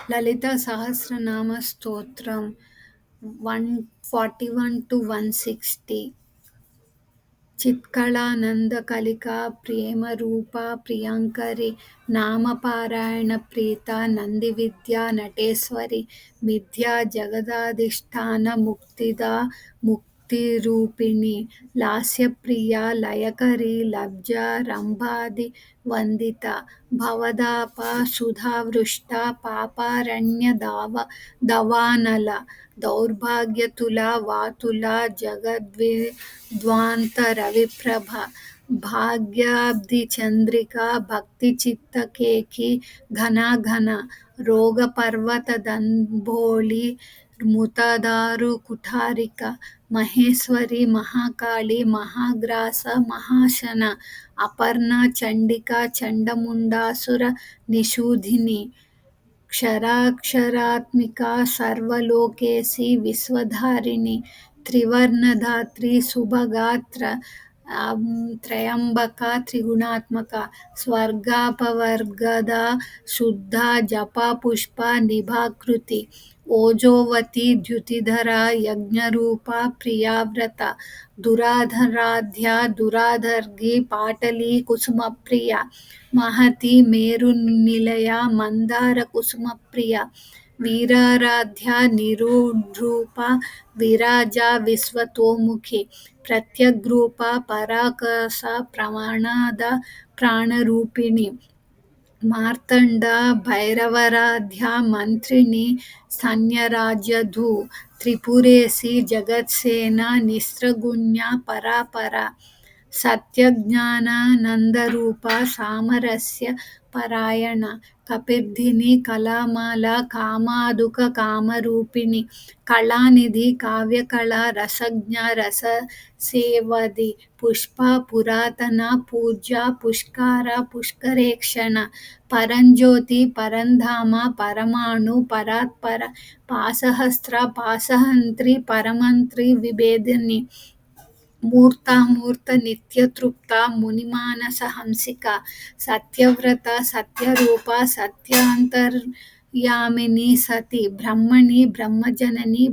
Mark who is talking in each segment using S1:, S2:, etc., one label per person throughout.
S1: లలిత సహస్రనామ స్తోత్రం 141 to 160. చిత్కళానంద కలికా ప్రేమ రూపా ప్రియంకరి నామపారాయణ ప్రీత నంది విద్యా నటేశ్వరి మిథ్యా జగదాధిష్టాన ముక్తిదా ముక్తిరూపిణి లాస్యప్రియ లయకరి లబ్జా రంభాది వందిత భవదాప సుధావృష్ట పాపారణ్య దవానల దౌర్భాగ్యతుల వాతుల జగద్విద్వాంత రవిప్రభ భాగ్యాబ్ధి చంద్రిక భక్తి చిత్తకేకి ఘన రోగ పర్వత దంభోళి ముతదారు కుఠారిక మహేశ్వరి మహాకాళి మహాగ్రాస మహాశన అపర్ణ చండిక చండముండాసుర నిషూధిని క్షరాక్షరాత్మికా సర్వలోకేశి విశ్వధారిణి త్రివర్ణధాత్రి శుభగాత్ర త్రయంబక త్రిగుణాత్మక స్వర్గాపవర్గద శుద్ధ జప పుష్ప నిభాకృతి ఓజోవతి ద్యుతిధర యజ్ఞరూప ప్రియావ్రత దురాధరాధ్య దురాధర్గి పాటలీ కుసుమప్రియ మహతి మేరు నిలయ మందార కుసుమప్రియ వీరారాధ్య నిరూఢ్రూప విరాజ విశ్వతోముఖి ప్రత్యగ్రూప పరాకాశ ప్రమాణాద ప్రాణరూపిణి మార్తండ భైరవరాధ్య మంత్రిణి స్తన్యరాజ్యధూ త్రిపురేసి జగత్సేన నిస్త్రగుణ్య పరాపర సత్యజ్ఞానానందరూప సామరస్య పరాయణ కపిర్ధిని కళామాల కామాదుక కామరూపిణి కళానిధి కావ్యకళ రసజ్ఞ రససేవది పుష్ప పురాతన పూజ్య పుష్కర పుష్కరేక్షణ పరంజ్యోతి పరంధామ పరమాణు పరాత్పర పాశహస్త్ర పాశహంత్రి పరమంత్రి విభేదిని మూర్తామూర్త నిత్యతృప్త మునిమానస హంసిక సత్యవ్రత సత్యరూప సత్యాంతర్యామిని సతి బ్రహ్మణి బ్రహ్మజనని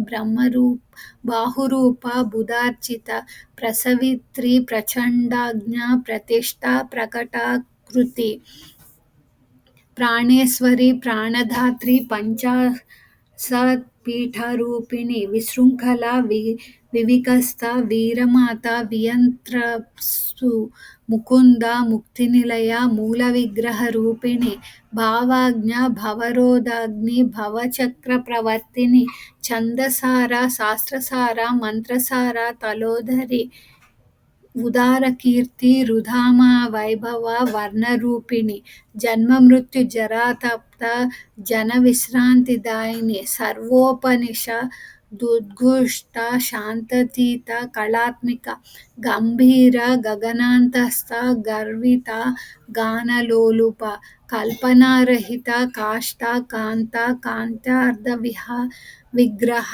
S1: బాహురూప బుధార్చిత ప్రసవిత్రి ప్రచండాజ్ఞ ప్రతిష్ఠ ప్రకటాకృతి ప్రాణేశ్వరి ప్రాణధాత్రి పంచాశత్పీఠరూపిణి విశృంఖల వివికస్త వీరమాత వియంత్రప్సు ముకుంద ముక్తినిలయ మూలవిగ్రహ రూపిణి భావాజ్ఞ భవరోధాగ్ని భవచక్ర ప్రవర్తిని ఛందసార శాస్త్రసార మంత్రసార తలోదరి ఉదారకీర్తి రుధామ వైభవ వర్ణరూపిణి జన్మమృత్యు జరాతప్త జన విశ్రాంతిదాయిని సర్వోపనిషదుద్ఘుష్ట శాంతతీత కళాత్మిక గంభీర గగనాంతస్థ గర్విత గానలోలుప కల్పనారహిత కాష్ట కాంత కాంతార్ధ విగ్రహ